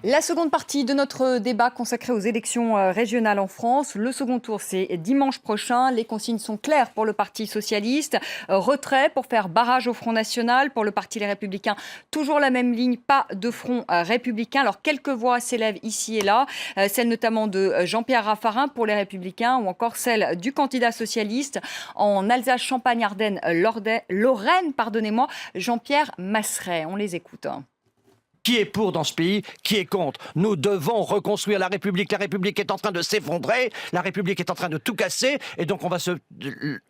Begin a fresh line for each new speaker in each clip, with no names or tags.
La seconde partie de notre débat consacré aux élections régionales en France. Le second tour, c'est dimanche prochain. Les consignes sont claires pour le Parti socialiste. Retrait pour faire barrage au Front national. Pour le Parti Les Républicains, toujours la même ligne, pas de front républicain. Alors, quelques voix s'élèvent ici et là. Celle notamment de Jean-Pierre Raffarin pour Les Républicains ou encore celle du candidat socialiste en Alsace, Champagne, Ardennes, Lorraine, Jean-Pierre Masseret. On les écoute.
Qui est pour dans ce pays? Qui est contre? Nous devons reconstruire la République. La République est en train de s'effondrer. La République est en train de tout casser. Et donc, on va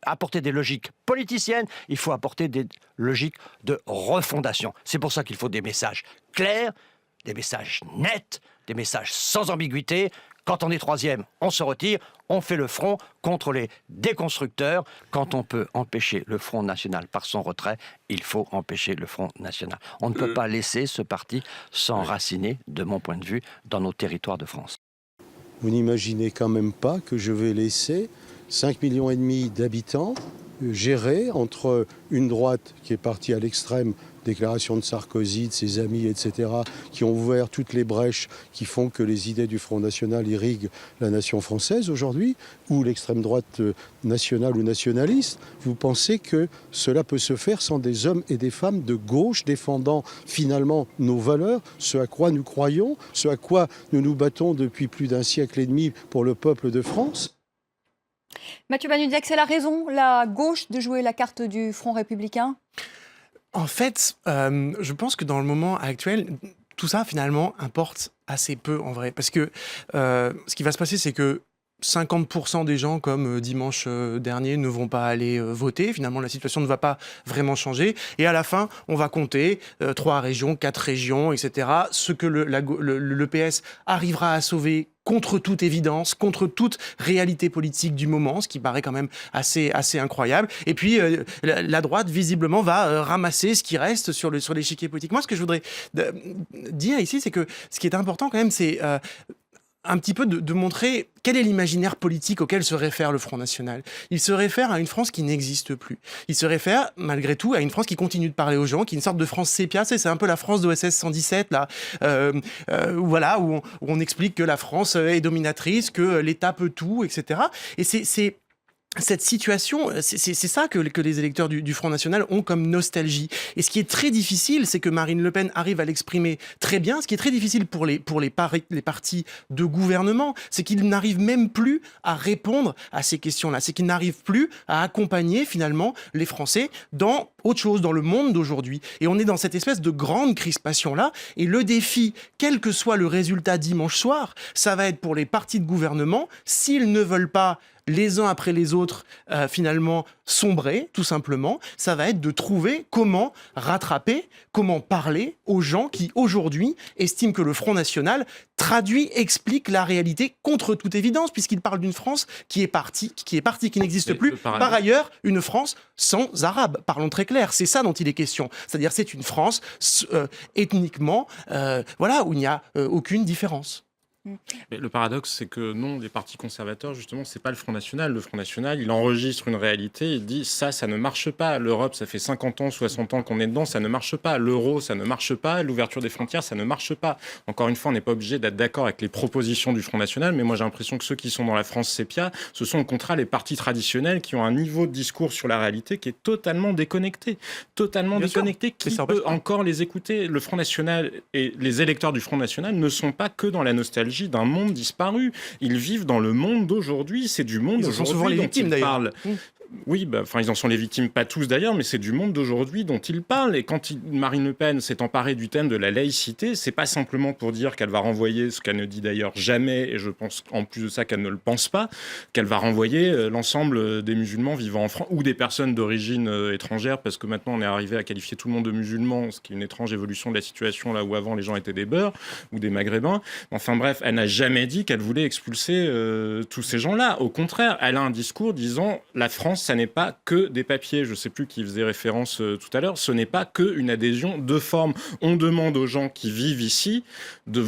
apporter des logiques politiciennes. Il faut apporter des logiques de refondation. C'est pour ça qu'il faut des messages clairs, des messages nets, des messages sans ambiguïté. Quand on est troisième, on se retire, on fait le front contre les déconstructeurs. Quand on peut empêcher le Front national par son retrait, il faut empêcher le Front national. On ne peut pas laisser ce parti s'enraciner, de mon point de vue, dans nos territoires de France.
Vous n'imaginez quand même pas que je vais laisser 5,5 millions d'habitants gérer entre une droite qui est partie à l'extrême, déclaration de Sarkozy, de ses amis, etc., qui ont ouvert toutes les brèches qui font que les idées du Front national irriguent la nation française aujourd'hui, ou l'extrême droite nationale ou nationaliste. Vous pensez que cela peut se faire sans des hommes et des femmes de gauche défendant finalement nos valeurs, ce à quoi nous croyons, ce à quoi nous nous battons depuis plus d'un siècle et demi pour le peuple de France?
Mathieu Banudiak, c'est la raison, la gauche, de jouer la carte du Front républicain?
En fait, je pense que dans le moment actuel, tout ça finalement importe assez peu en vrai. Parce que ce qui va se passer, c'est que 50% des gens, comme dimanche dernier, ne vont pas aller voter. Finalement, la situation ne va pas vraiment changer. Et à la fin, on va compter 3 régions, 4 régions, etc. Ce que le PS arrivera à sauver contre toute évidence, contre toute réalité politique du moment, ce qui paraît quand même assez incroyable. Et puis, la droite, visiblement, va ramasser ce qui reste sur l'échiquier politique. Moi, ce que je voudrais dire ici, c'est que ce qui est important quand même, c'est un petit peu de montrer quel est l'imaginaire politique auquel se réfère le Front national. Il se réfère à une France qui n'existe plus. Il se réfère, malgré tout, à une France qui continue de parler aux gens, qui est une sorte de France sépia. C'est un peu la France d'OSS 117, là, voilà, où on explique que la France est dominatrice, que l'État peut tout, etc. Et c'est cette situation, c'est ça que les électeurs du Front national ont comme nostalgie. Et ce qui est très difficile, c'est que Marine Le Pen arrive à l'exprimer très bien. Ce qui est très difficile pour les partis de gouvernement, c'est qu'ils n'arrivent même plus à répondre à ces questions-là. C'est qu'ils n'arrivent plus à accompagner finalement les Français dans autre chose, dans le monde d'aujourd'hui. Et on est dans cette espèce de grande crispation-là. Et le défi, quel que soit le résultat dimanche soir, ça va être pour les partis de gouvernement, s'ils ne veulent pas les uns après les autres, finalement, sombrer, tout simplement. Ça va être de trouver comment rattraper, comment parler aux gens qui, aujourd'hui, estiment que le Front national explique la réalité contre toute évidence, puisqu'il parle d'une France qui est partie, qui n'existe plus. Par ailleurs, une France sans Arabes. Parlons très clair, c'est ça dont il est question. C'est-à-dire, c'est une France ethniquement, voilà, où il n'y a aucune différence.
Mais le paradoxe, c'est que non, les partis conservateurs, justement, c'est pas le Front national. Le Front national, il enregistre une réalité, il dit ça ne marche pas. L'Europe, ça fait 50 ans, 60 ans qu'on est dedans, ça ne marche pas. L'euro, ça ne marche pas. L'ouverture des frontières, ça ne marche pas. Encore une fois, on n'est pas obligé d'être d'accord avec les propositions du Front national, mais moi j'ai l'impression que ceux qui sont dans la France sépia, ce sont au contraire les partis traditionnels qui ont un niveau de discours sur la réalité qui est totalement déconnecté. Totalement déconnecté. Qui peut encore les écouter? Le Front national et les électeurs du Front national ne sont pas que dans la nostalgie d'un monde disparu. Ils vivent dans le monde d'aujourd'hui. C'est du monde d'aujourd'hui.
Ils sont souvent les victimes, d'ailleurs.
Oui, ils en sont les victimes, pas tous d'ailleurs, mais c'est du monde d'aujourd'hui dont ils parlent. Et quand Marine Le Pen s'est emparée du thème de la laïcité, c'est pas simplement pour dire qu'elle va renvoyer, ce qu'elle ne dit d'ailleurs jamais, et je pense en plus de ça qu'elle ne le pense pas, qu'elle va renvoyer l'ensemble des musulmans vivant en France, ou des personnes d'origine étrangère, parce que maintenant on est arrivé à qualifier tout le monde de musulmans, ce qui est une étrange évolution de la situation, là où avant les gens étaient des beurs, ou des maghrébins. Enfin bref, elle n'a jamais dit qu'elle voulait expulser tous ces gens-là. Au contraire, elle a un discours disant la France, ça n'est pas que des papiers. Je ne sais plus qui faisait référence tout à l'heure. Ce n'est pas qu'une adhésion de forme. On demande aux gens qui vivent ici de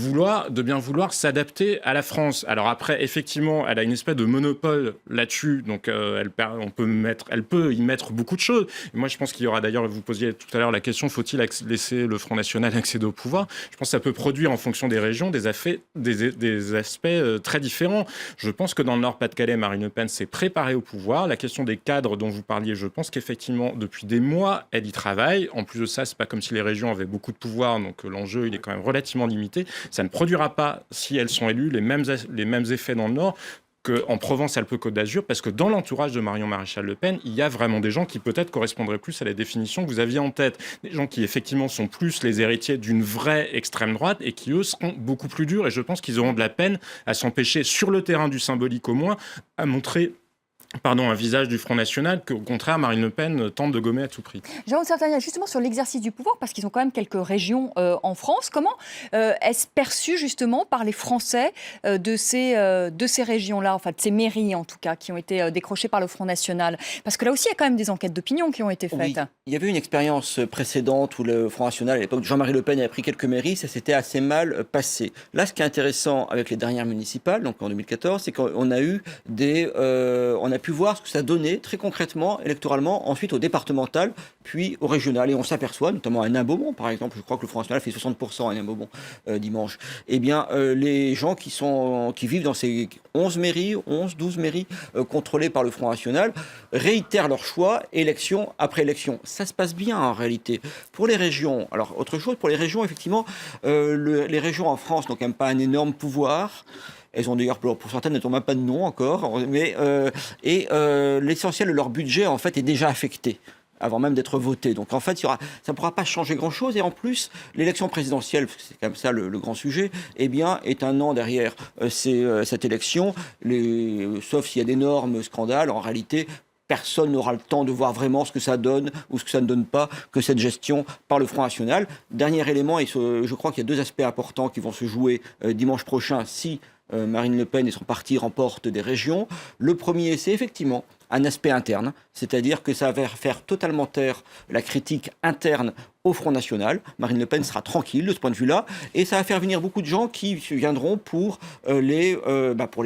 bien vouloir s'adapter à la France. Alors après, effectivement, elle a une espèce de monopole là-dessus, donc elle peut y mettre beaucoup de choses. Et moi, je pense qu'il y aura d'ailleurs, vous posiez tout à l'heure la question, faut-il laisser le Front National accéder au pouvoir ? Je pense que ça peut produire en fonction des régions des aspects très différents. Je pense que dans le Nord-Pas-de-Calais, Marine Le Pen s'est préparée au pouvoir. La question des cadres dont vous parliez, je pense qu'effectivement, depuis des mois, elle y travaille. En plus de ça, c'est pas comme si les régions avaient beaucoup de pouvoir, donc l'enjeu, il est quand même relativement limité. Ça ne produira pas, si elles sont élues, les mêmes effets dans le Nord qu'en Provence-Alpes-Côte d'Azur, parce que dans l'entourage de Marion Maréchal Le Pen, il y a vraiment des gens qui peut-être correspondraient plus à la définition que vous aviez en tête. Des gens qui effectivement sont plus les héritiers d'une vraie extrême droite et qui, eux, seront beaucoup plus durs. Et je pense qu'ils auront de la peine à s'empêcher, sur le terrain du symbolique au moins, à montrer un visage du Front National qu'au contraire, Marine Le Pen tente de gommer à tout prix.
Jérôme Sartagnan, justement sur l'exercice du pouvoir, parce qu'ils ont quand même quelques régions en France, comment est-ce perçu justement par les Français de ces régions-là, enfin de ces mairies en tout cas, qui ont été décrochées par le Front National ? Parce que là aussi, il y a quand même des enquêtes d'opinion qui ont été faites.
Oui, il y avait une expérience précédente où le Front National, à l'époque de Jean-Marie Le Pen, avait pris quelques mairies, ça s'était assez mal passé. Là, ce qui est intéressant avec les dernières municipales, donc en 2014, c'est qu'on a eu on a pu voir ce que ça donnait très concrètement, électoralement, ensuite au départemental, puis au régional. Et on s'aperçoit, notamment à Nain-Beaumont, par exemple, je crois que le Front National fait 60% à Nain-Beaumont dimanche, eh bien, les gens qui vivent dans ces 12 mairies contrôlées par le Front National, réitèrent leur choix, élection après élection. Ça se passe bien en réalité. Pour les régions, alors autre chose, pour les régions, effectivement, les régions en France n'ont quand même pas un énorme pouvoir. Elles ont d'ailleurs, pour certaines, elles n'ont même pas de nom encore. Mais, l'essentiel de leur budget, en fait, est déjà affecté avant même d'être voté. Donc, en fait, ça ne pourra pas changer grand-chose. Et en plus, l'élection présidentielle, parce que c'est quand même ça le grand sujet, eh bien, est un an derrière cette élection. Sauf s'il y a d'énormes scandales, en réalité, personne n'aura le temps de voir vraiment ce que ça donne ou ce que ça ne donne pas que cette gestion par le Front National. Dernier élément, et je crois qu'il y a deux aspects importants qui vont se jouer dimanche prochain si Marine Le Pen et son parti remportent des régions. Le premier, c'est effectivement un aspect interne, c'est-à-dire que ça va faire totalement taire la critique interne au Front National. Marine Le Pen sera tranquille de ce point de vue-là, et ça va faire venir beaucoup de gens qui viendront pour les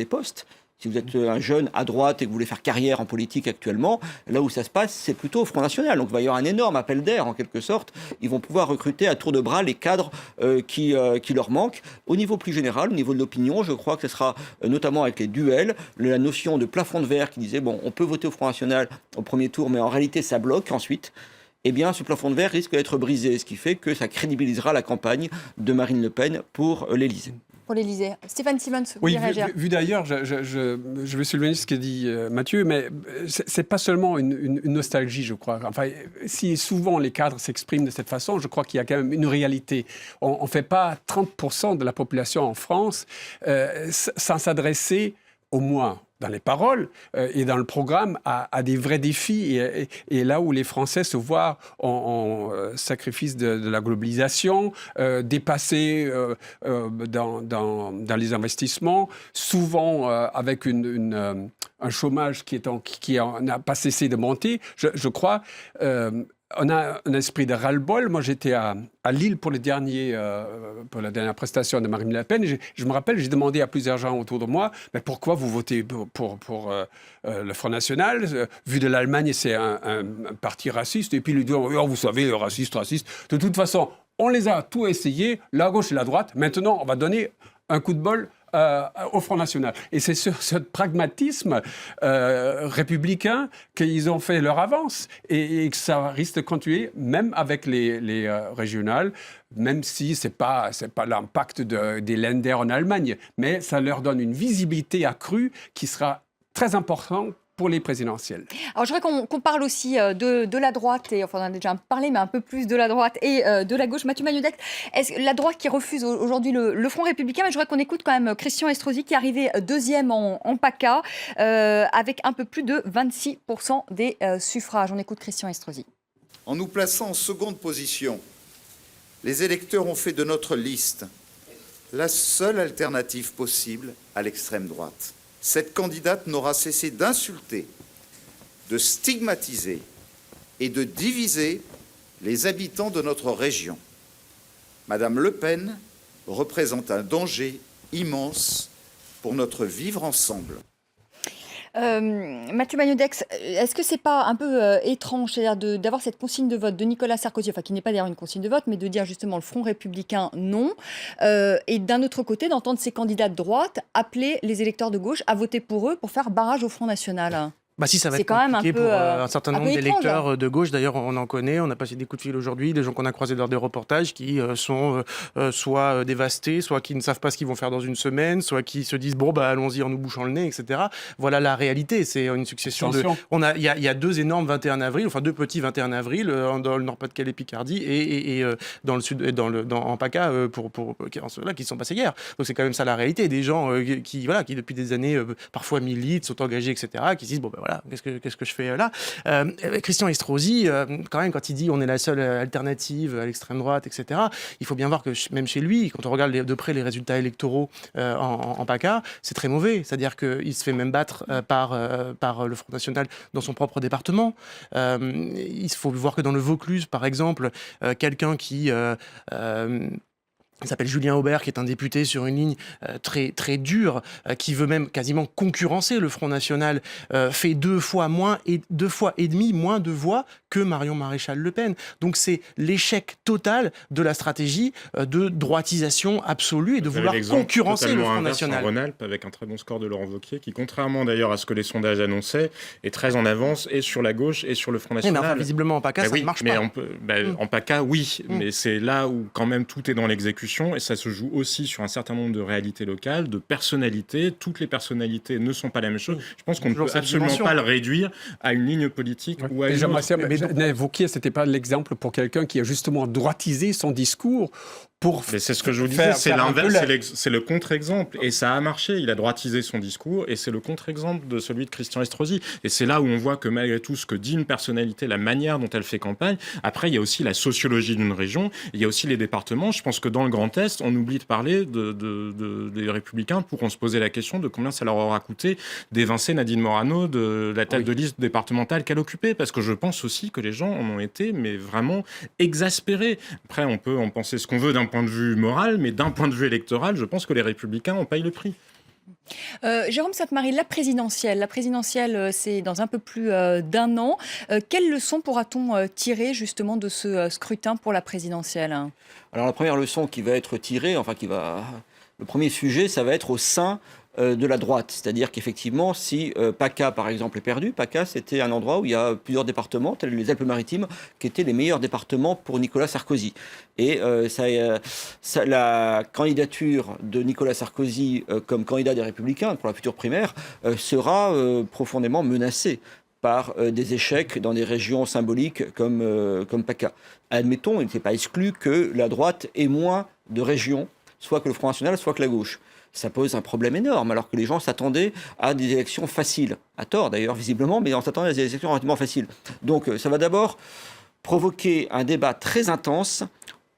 postes. Si vous êtes un jeune à droite et que vous voulez faire carrière en politique actuellement, là où ça se passe, c'est plutôt au Front National. Donc il va y avoir un énorme appel d'air, en quelque sorte. Ils vont pouvoir recruter à tour de bras les cadres qui leur manquent. Au niveau plus général, au niveau de l'opinion, je crois que ce sera notamment avec les duels, la notion de plafond de verre qui disait, bon, on peut voter au Front National au premier tour, mais en réalité, ça bloque ensuite. Eh bien, ce plafond de verre risque d'être brisé, ce qui fait que ça crédibilisera la campagne de Marine Le Pen pour l'Élysée.
Pour l'Élysée. Stéphane Simons, vous
oui,
voulez réagir ?
vu d'ailleurs, je vais souligner ce qu'a dit Mathieu, mais c'est pas seulement une nostalgie, je crois. Enfin, si souvent les cadres s'expriment de cette façon, je crois qu'il y a quand même une réalité. On ne fait pas 30% de la population en France sans s'adresser au moins dans les paroles et dans le programme à des vrais défis et là où les Français se voient en sacrifice de la globalisation, dépassés dans les investissements, souvent avec un chômage qui n'a pas cessé de monter. Je crois on a un esprit de ras-le-bol. Moi, j'étais à Lille pour la dernière prestation de Marine Le Pen. Je me rappelle, j'ai demandé à plusieurs gens autour de moi, mais pourquoi vous votez pour le Front National ? Vu de l'Allemagne, c'est un parti raciste. Et puis, ils disent, oh, vous savez, raciste. De toute façon, on les a tout essayés, la gauche et la droite. Maintenant, on va donner un coup de bol au Front National. Et c'est sur ce pragmatisme républicain qu'ils ont fait leur avance et que ça risque de continuer, même avec les régionales, même si c'est pas l'impact des Länder en Allemagne, mais ça leur donne une visibilité accrue qui sera très importante pour les présidentielles.
Alors je voudrais qu'on parle aussi de la droite, et enfin on en a déjà parlé, mais un peu plus de la droite et de la gauche. Mathieu Magnodet, est-ce la droite qui refuse aujourd'hui le Front républicain, mais je voudrais qu'on écoute quand même Christian Estrosi qui est arrivé deuxième en PACA avec un peu plus de 26% des suffrages. On écoute Christian Estrosi.
En nous plaçant en seconde position, les électeurs ont fait de notre liste la seule alternative possible à l'extrême droite. Cette candidate n'aura cessé d'insulter de stigmatiser et de diviser les habitants de notre région. Madame Le Pen représente un danger immense pour notre vivre ensemble.
Mathieu Magnodex, est-ce que c'est pas un peu étrange, c'est-à-dire d'avoir cette consigne de vote de Nicolas Sarkozy, enfin qui n'est pas d'ailleurs une consigne de vote, mais de dire justement le Front républicain non, et d'un autre côté d'entendre ces candidats de droite appeler les électeurs de gauche à voter pour eux pour faire barrage au Front national?
Bah si, ça va
C'est
être
quand même
compliqué
un peu,
pour un certain
un
nombre
peu étrange.
d'électeurs de gauche. D'ailleurs, on en connaît, on a passé des coups de fil aujourd'hui, des gens qu'on a croisés lors des reportages qui sont soit dévastés, soit qui ne savent pas ce qu'ils vont faire dans une semaine, soit qui se disent bon bah allons-y en nous bouchant le nez, etc. Voilà la réalité, c'est une succession
Attention.
il y a deux énormes 21 avril, enfin deux petits 21 avril dans le Nord-Pas-de-Calais, Picardie et dans le sud, en PACA qui sont passés hier. Donc c'est quand même ça la réalité, des gens qui depuis des années parfois militent, sont engagés, etc. qui se disent bon ben voilà, qu'est-ce que je fais là. Christian Estrosi, quand même, quand il dit on est la seule alternative à l'extrême droite, etc., il faut bien voir que même chez lui, quand on regarde de près les résultats électoraux en PACA, c'est très mauvais. C'est-à-dire qu'il se fait même battre par le Front National dans son propre département. Il faut voir que dans le Vaucluse, par exemple, quelqu'un qui... il s'appelle Julien Aubert, qui est un député sur une ligne très, très dure, qui veut même quasiment concurrencer le Front National, fait 2 fois et demi moins de voix que Marion Maréchal-Le Pen. Donc c'est l'échec total de la stratégie de droitisation absolue et de vouloir concurrencer le Front National.
En Rhône-Alpes, avec un très bon score de Laurent Wauquiez, qui, contrairement d'ailleurs à ce que les sondages annonçaient, est très en avance et sur la gauche et sur le Front National.
Mais enfin, visiblement en PACA, ça ne marche pas.
En PACA, oui, mais c'est là où quand même tout est dans l'exécution. Et ça se joue aussi sur un certain nombre de réalités locales, de personnalités. Toutes les personnalités ne sont pas la même chose. Je pense qu'on ne peut absolument pas le réduire à une ligne politique ou à une autre.
Wauquiez, ce n'était pas l'exemple pour quelqu'un qui a justement droitisé son discours
Mais c'est ce que je vous disais, c'est l'inverse, c'est le contre-exemple. Et ça a marché, il a droitisé son discours, et c'est le contre-exemple de celui de Christian Estrosi. Et c'est là où on voit que malgré tout ce que dit une personnalité, la manière dont elle fait campagne, après il y a aussi la sociologie d'une région, il y a aussi les départements. Je pense que dans le Grand Est, on oublie de parler des Républicains pour qu'on se posait la question de combien ça leur aura coûté d'évincer Nadine Morano de la tête de liste départementale qu'elle occupait. Parce que je pense aussi que les gens en ont été mais vraiment exaspérés. Après, on peut en penser ce qu'on veut d'un point de vue moral, mais d'un point de vue électoral, je pense que les Républicains en payent le prix.
Jérôme Sainte-Marie, la présidentielle, c'est dans un peu plus d'un an. Quelles leçons pourra-t-on tirer justement de ce scrutin pour la présidentielle ?
Alors la première leçon qui va être tirée, le premier sujet, ça va être au sein de la droite. C'est-à-dire qu'effectivement, si PACA, par exemple, est perdu, PACA, c'était un endroit où il y a plusieurs départements, tels les Alpes-Maritimes, qui étaient les meilleurs départements pour Nicolas Sarkozy. Et la candidature de Nicolas Sarkozy comme candidat des Républicains pour la future primaire sera profondément menacée par des échecs dans des régions symboliques comme PACA. Admettons, il n'était pas exclu que la droite ait moins de régions, soit que le Front National, soit que la gauche. Ça pose un problème énorme, alors que les gens s'attendaient à des élections faciles. À tort d'ailleurs, visiblement, mais on s'attendait à des élections relativement faciles. Donc ça va d'abord provoquer un débat très intense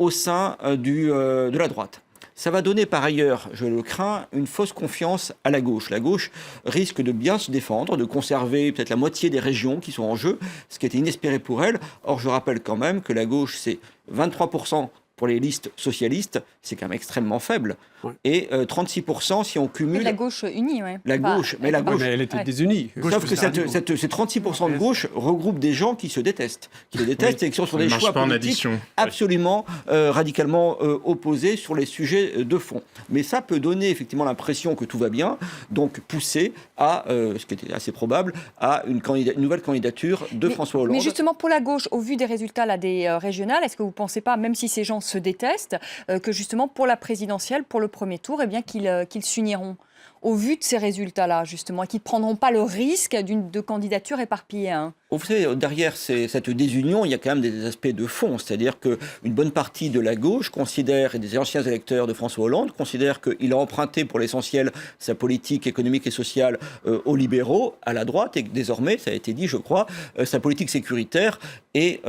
au sein de la droite. Ça va donner par ailleurs, je le crains, une fausse confiance à la gauche. La gauche risque de bien se défendre, de conserver peut-être la moitié des régions qui sont en jeu, ce qui était inespéré pour elle. Or, je rappelle quand même que la gauche, c'est 23% pour les listes socialistes, c'est quand même extrêmement faible. Ouais. Et 36% si on cumule...
Et la gauche unie, oui.
La gauche, mais elle était désunie. Sauf que ces 36% de gauche regroupent des gens qui se détestent. Et qui sont sur des choix politiques absolument radicalement opposés sur les sujets de fond. Mais ça peut donner effectivement l'impression que tout va bien, donc pousser à, ce qui était assez probable, à une nouvelle candidature de François Hollande.
Mais justement, pour la gauche, au vu des résultats là, des régionales, est-ce que vous ne pensez pas, même si ces gens se détestent, que justement pour la présidentielle, pour le premier tour, eh bien qu'ils s'uniront au vu de ces résultats-là, justement, et qu'ils ne prendront pas le risque de candidature éparpillée.
Vous savez, derrière cette désunion, il y a quand même des aspects de fond. C'est-à-dire qu'une bonne partie de la gauche considère, et des anciens électeurs de François Hollande, considèrent qu'il a emprunté pour l'essentiel sa politique économique et sociale aux libéraux, à la droite, et que désormais, ça a été dit, je crois, sa politique sécuritaire est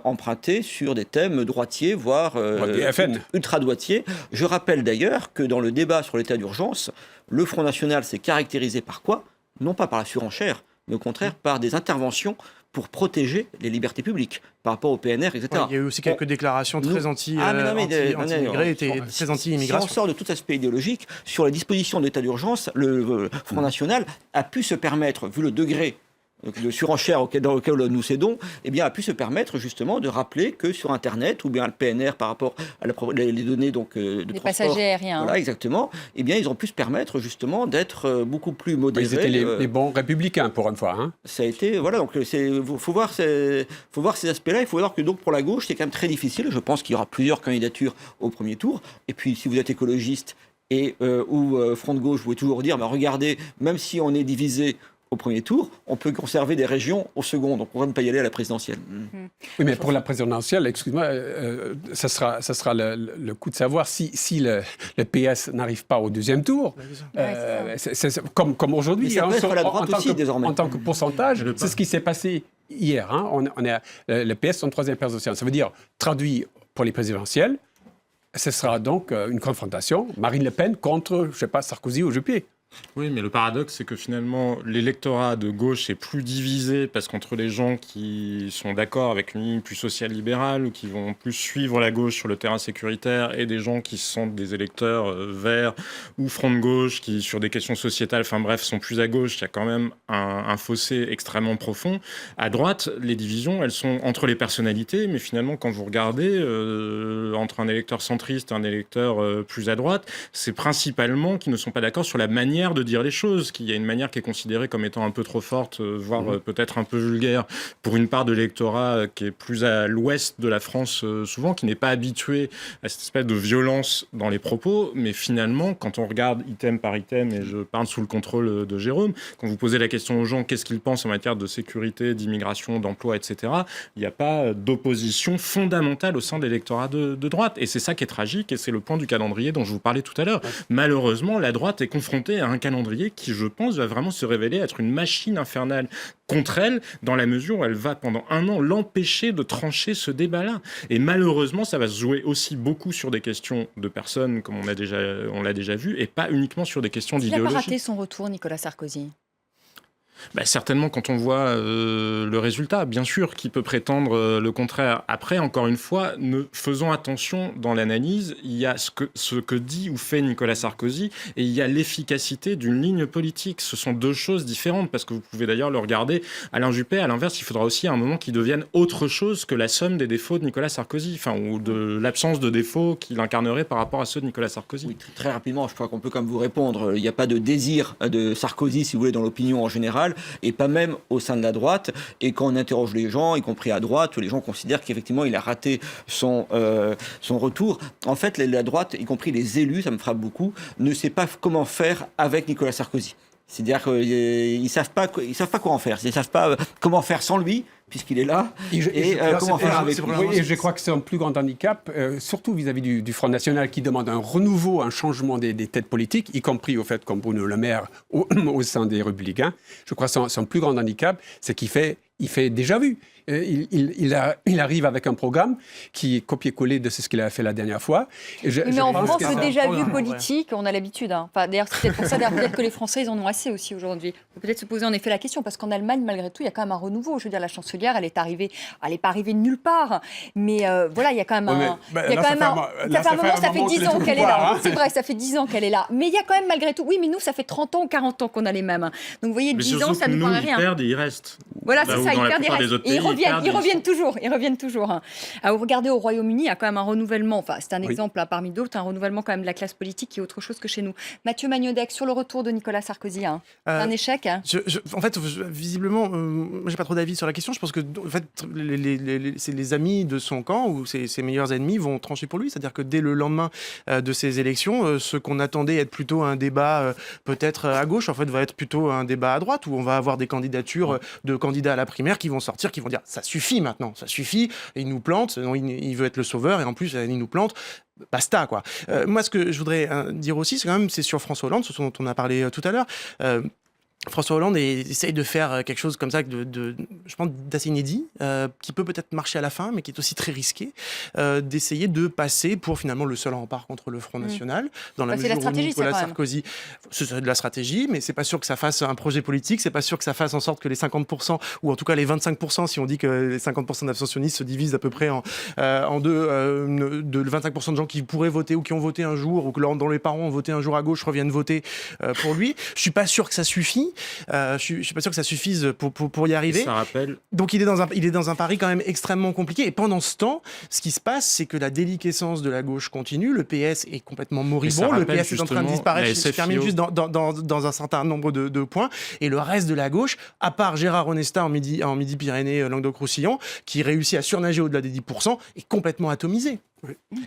empruntée sur des thèmes droitiers, voire ultra-droitiers. Je rappelle d'ailleurs que dans le débat sur l'état d'urgence, le Front National s'est caractérisé par quoi ? Non pas par la surenchère, mais au contraire par des interventions pour protéger les libertés publiques par rapport au PNR, etc.
Ouais, il y a eu aussi quelques déclarations très anti-immigrés, très anti-immigration.
Si on sort de tout aspect idéologique, sur la disposition de l'état d'urgence, le Front National a pu se permettre, vu le degré de surenchère dans lequel nous cédons, eh bien, a pu se permettre justement de rappeler que sur Internet, ou bien le PNR par rapport à les données donc, de
Les
transport,
passagers aériens.
voilà, exactement, eh bien, ils ont pu se permettre justement d'être beaucoup plus modérés.
Ils étaient les bons républicains pour une fois. Hein.
Ça a été, voilà, donc faut voir ces aspects-là. Il faut voir que donc pour la gauche, c'est quand même très difficile. Je pense qu'il y aura plusieurs candidatures au premier tour. Et puis, si vous êtes écologiste ou Front de gauche, vous pouvez toujours dire, bah, regardez, même si on est divisé au premier tour, on peut conserver des régions au second, donc on va ne pas y aller à la présidentielle.
Oui, mais pour la présidentielle, excuse-moi, ça sera le coup de savoir si le PS n'arrive pas au deuxième tour. C'est comme aujourd'hui.
Mais ça peut être la droite aussi, désormais.
En tant que pourcentage, c'est ce qui s'est passé hier. Hein. On est le PS en troisième présidentielle. Ça veut dire, traduit pour les présidentielles, ce sera donc une confrontation Marine Le Pen contre, je sais pas, Sarkozy ou Juppé.
Oui, mais le paradoxe, c'est que finalement, l'électorat de gauche est plus divisé parce qu'entre les gens qui sont d'accord avec une ligne plus social-libérale ou qui vont plus suivre la gauche sur le terrain sécuritaire et des gens qui se sentent des électeurs verts ou front de gauche qui, sur des questions sociétales, enfin bref, sont plus à gauche, il y a quand même un fossé extrêmement profond. À droite, les divisions, elles sont entre les personnalités, mais finalement, quand vous regardez entre un électeur centriste et un électeur plus à droite, c'est principalement qu'ils ne sont pas d'accord sur la manière de dire les choses, qu'il y a une manière qui est considérée comme étant un peu trop forte, voire peut-être un peu vulgaire pour une part de l'électorat qui est plus à l'ouest de la France souvent, qui n'est pas habitué à cette espèce de violence dans les propos, mais finalement, quand on regarde item par item, et je parle sous le contrôle de Jérôme, quand vous posez la question aux gens, qu'est-ce qu'ils pensent en matière de sécurité, d'immigration, d'emploi, etc., il n'y a pas d'opposition fondamentale au sein de l'électorat de droite. Et c'est ça qui est tragique, et c'est le point du calendrier dont je vous parlais tout à l'heure. Malheureusement, la droite est confrontée à un calendrier qui, je pense, va vraiment se révéler être une machine infernale contre elle, dans la mesure où elle va, pendant un an, l'empêcher de trancher ce débat-là. Et malheureusement, ça va se jouer aussi beaucoup sur des questions de personnes, comme on l'a déjà vu, et pas uniquement sur des questions d'idéologie.
Il n'a pas raté son retour, Nicolas Sarkozy.
Certainement, quand on voit le résultat, bien sûr, qui peut prétendre le contraire. Après, encore une fois, faisons attention dans l'analyse. Il y a ce que dit ou fait Nicolas Sarkozy et il y a l'efficacité d'une ligne politique. Ce sont deux choses différentes parce que vous pouvez d'ailleurs le regarder. Alain Juppé, à l'inverse, il faudra aussi à un moment qu'il devienne autre chose que la somme des défauts de Nicolas Sarkozy, ou de l'absence de défauts qu'il incarnerait par rapport à ceux de Nicolas Sarkozy.
Oui, très rapidement, je crois qu'on peut comme vous répondre. Il n'y a pas de désir de Sarkozy, si vous voulez, dans l'opinion en général, et pas même au sein de la droite. Et quand on interroge les gens, y compris à droite, les gens considèrent qu'effectivement il a raté son retour. En fait, la droite, y compris les élus, ça me frappe beaucoup, ne sait pas comment faire avec Nicolas Sarkozy. C'est-à-dire qu'ils ne savent pas quoi en faire. Ils ne savent pas comment faire sans lui, puisqu'il est là, comment faire avec lui.
Oui, et je crois que c'est un plus grand handicap, surtout vis-à-vis du Front National, qui demande un renouveau, un changement des têtes politiques, y compris au fait comme Bruno Le Maire au sein des Républicains. Je crois que son plus grand handicap, c'est qu'il fait déjà vu. Il arrive avec un programme qui est copié-collé de ce qu'il a fait la dernière fois.
Mais en France, le déjà-vu politique, on a l'habitude. Hein. Enfin, d'ailleurs, c'est peut-être pour ça peut-être que les Français, ils en ont assez aussi aujourd'hui. Il faut peut-être se poser en effet la question, parce qu'en Allemagne, malgré tout, il y a quand même un renouveau. Je veux dire, la chancelière, elle n'est pas arrivée de nulle part. Mais voilà, il y a quand même ça fait 10 ans qu'elle est là. C'est vrai, ça fait 10 ans qu'elle est là. Mais il y a quand même, malgré tout, oui, mais nous, ça fait 30 ans ou 40 ans qu'on a les mêmes. Donc, vous voyez, 10 ans, ça ne paraît rien.
Ils perdent et ils restent.
Voilà, c'est ça, ils perdent et ils reviennent toujours. Alors, vous regardez au Royaume-Uni, il y a quand même un renouvellement, enfin c'est un exemple parmi d'autres, un renouvellement quand même de la classe politique qui est autre chose que chez nous. Mathieu Magnodec, sur le retour de Nicolas Sarkozy, c'est un échec
En fait, visiblement, moi j'ai pas trop d'avis sur la question, je pense que en fait, c'est les amis de son camp ou ses meilleurs ennemis vont trancher pour lui, c'est-à-dire que dès le lendemain de ces élections, ce qu'on attendait être plutôt un débat peut-être à gauche, en fait va être plutôt un débat à droite, où on va avoir des candidatures de candidats à la primaire qui vont sortir, qui vont dire ça suffit maintenant, ça suffit, il nous plante, il veut être le sauveur et en plus il nous plante. Basta, quoi. Moi, ce que je voudrais dire aussi, c'est sur François Hollande, ce dont on a parlé tout à l'heure. François Hollande essaye de faire quelque chose comme ça, je pense, d'assez inédit, qui peut peut-être marcher à la fin, mais qui est aussi très risqué, d'essayer de passer pour finalement le seul rempart contre le Front National, dans la mesure où Nicolas Sarkozy, c'est de la stratégie, mais c'est pas sûr que ça fasse un projet politique, c'est pas sûr que ça fasse en sorte que les 50%, ou en tout cas les 25%, si on dit que les 50% d'abstentionnistes se divisent à peu près en deux, de 25% de gens qui pourraient voter ou qui ont voté un jour, ou que dont les parents ont voté un jour à gauche reviennent voter pour lui. Je suis pas sûr que ça suffit. Je suis pas sûr que ça suffise pour y arriver.
Ça rappelle...
Donc il est dans un pari quand même extrêmement compliqué. Et pendant ce temps, ce qui se passe, c'est que la déliquescence de la gauche continue. Le PS est complètement moribond. Le PS est en train de disparaître. Je termine juste dans un certain nombre de points. Et le reste de la gauche, à part Gérard Onesta en Midi-Pyrénées, Languedoc-Roussillon, qui réussit à surnager au-delà des 10%, est complètement atomisé.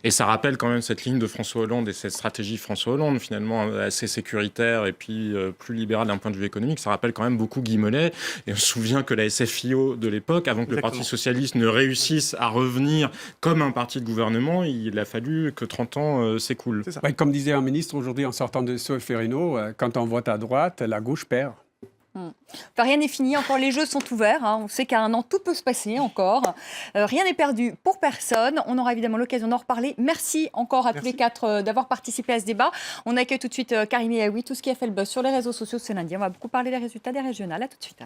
Et ça rappelle quand même cette ligne de François Hollande et cette stratégie François Hollande, finalement assez sécuritaire et puis plus libérale d'un point de vue économique. Ça rappelle quand même beaucoup Guy Mollet. Et on se souvient que la SFIO de l'époque, avant que le Parti socialiste ne réussisse à revenir comme un parti de gouvernement, il a fallu que 30 ans s'écoulent.
Ouais, comme disait un ministre aujourd'hui en sortant de Solferino, quand on vote à droite, la gauche perd.
Enfin, rien n'est fini, encore les jeux sont ouverts. On sait qu'à un an, tout peut se passer encore. Rien n'est perdu pour personne. On aura évidemment l'occasion d'en reparler. Merci encore à tous les quatre d'avoir participé à ce débat. On accueille tout de suite Karim Yaoui, tout ce qui a fait le buzz sur les réseaux sociaux ce lundi. On va beaucoup parler des résultats des régionales. À tout de suite.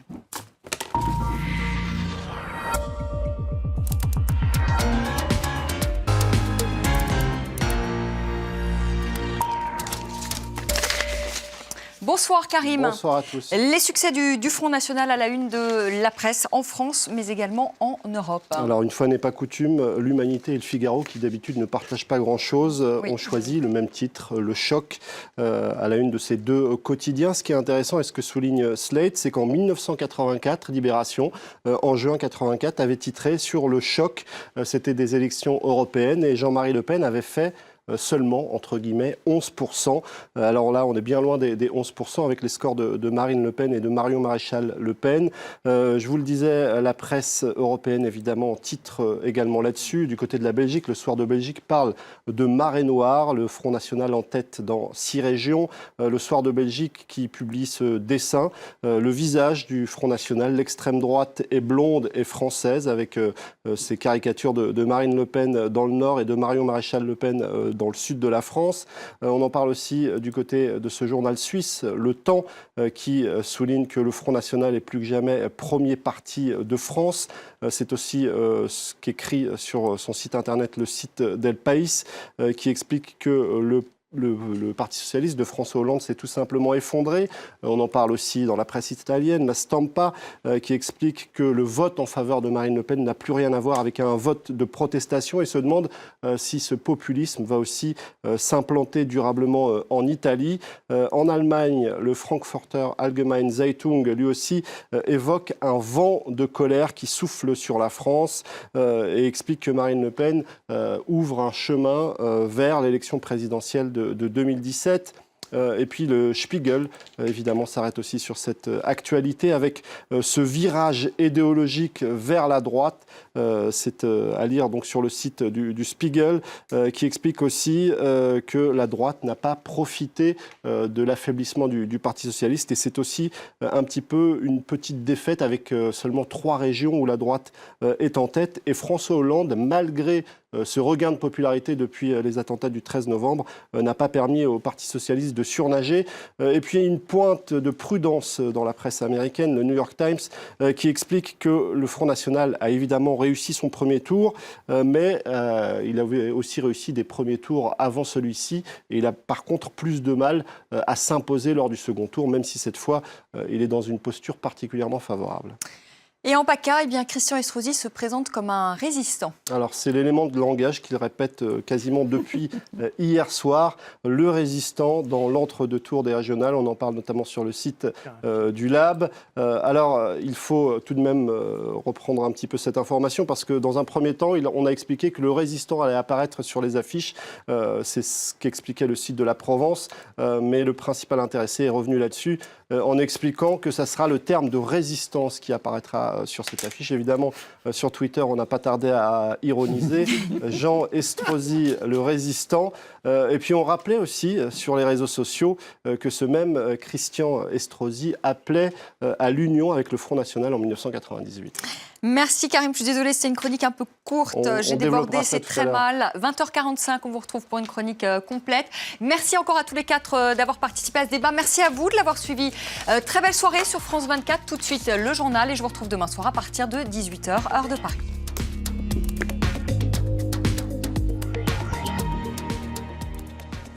Bonsoir Karim.
Bonsoir à tous.
Les succès du Front National à la une de la presse en France, mais également en Europe.
Alors, une fois n'est pas coutume, l'Humanité et le Figaro, qui d'habitude ne partagent pas grand-chose, ont choisi le même titre, Le Choc, à la une de ces deux quotidiens. Ce qui est intéressant et ce que souligne Slate, c'est qu'en 1984, Libération, en juin 84, avait titré sur le choc. C'était des élections européennes et Jean-Marie Le Pen avait fait seulement, entre guillemets, 11%. Alors là, on est bien loin des 11% avec les scores de Marine Le Pen et de Marion Maréchal Le Pen. Je vous le disais, la presse européenne, évidemment, titre également là-dessus. Du côté de la Belgique, le Soir de Belgique parle de marée noire, le Front National en tête dans 6 régions. Le Soir de Belgique qui publie ce dessin, le visage du Front National, l'extrême droite est blonde et française, avec ces caricatures de Marine Le Pen dans le nord et de Marion Maréchal Le Pen dans le sud de la France. On en parle aussi du côté de ce journal suisse, Le Temps, qui souligne que le Front National est plus que jamais premier parti de France. C'est aussi ce qu'écrit sur son site internet le site d'El País, qui explique que le Parti socialiste de François Hollande s'est tout simplement effondré. On en parle aussi dans la presse italienne, la Stampa, qui explique que le vote en faveur de Marine Le Pen n'a plus rien à voir avec un vote de protestation et se demande si ce populisme va aussi s'implanter durablement en Italie. En Allemagne, le Frankfurter Allgemeine Zeitung, lui aussi, évoque un vent de colère qui souffle sur la France et explique que Marine Le Pen ouvre un chemin vers l'élection présidentielle de 2017. Et puis le Spiegel, évidemment, s'arrête aussi sur cette actualité avec ce virage idéologique vers la droite. C'est à lire donc sur le site du Spiegel, qui explique aussi que la droite n'a pas profité de l'affaiblissement du Parti socialiste. Et c'est aussi un petit peu une petite défaite avec seulement 3 régions où la droite est en tête. Et François Hollande, malgré ce regain de popularité depuis les attentats du 13 novembre, n'a pas permis au Parti socialiste de surnager. Et puis une pointe de prudence dans la presse américaine, le New York Times, qui explique que le Front National a évidemment réussi son premier tour, mais il avait aussi réussi des premiers tours avant celui-ci, et il a par contre plus de mal à s'imposer lors du second tour, même si cette fois, il est dans une posture particulièrement favorable.
Et en PACA, eh bien, Christian Estrosi se présente comme un résistant.
Alors, c'est l'élément de langage qu'il répète quasiment depuis hier soir. Le résistant dans l'entre-deux-tours des régionales. On en parle notamment sur le site du Lab. Alors, il faut tout de même reprendre un petit peu cette information parce que dans un premier temps, on a expliqué que le résistant allait apparaître sur les affiches. C'est ce qu'expliquait le site de la Provence. Mais le principal intéressé est revenu là-dessus. en expliquant que ça sera le terme de résistance qui apparaîtra sur cette affiche. Évidemment, sur Twitter, on n'a pas tardé à ironiser. Jean Estrosi, le résistant. Et puis on rappelait aussi sur les réseaux sociaux que ce même Christian Estrosi appelait à l'union avec le Front National en 1998.
Merci Karim, je suis désolée, c'est une chronique un peu courte, j'ai débordé, c'est très mal. 20h45, on vous retrouve pour une chronique complète. Merci encore à tous les quatre d'avoir participé à ce débat. Merci à vous de l'avoir suivi. Très belle soirée sur France 24. Tout de suite, le journal et je vous retrouve demain soir à partir de 18h, heure de Paris.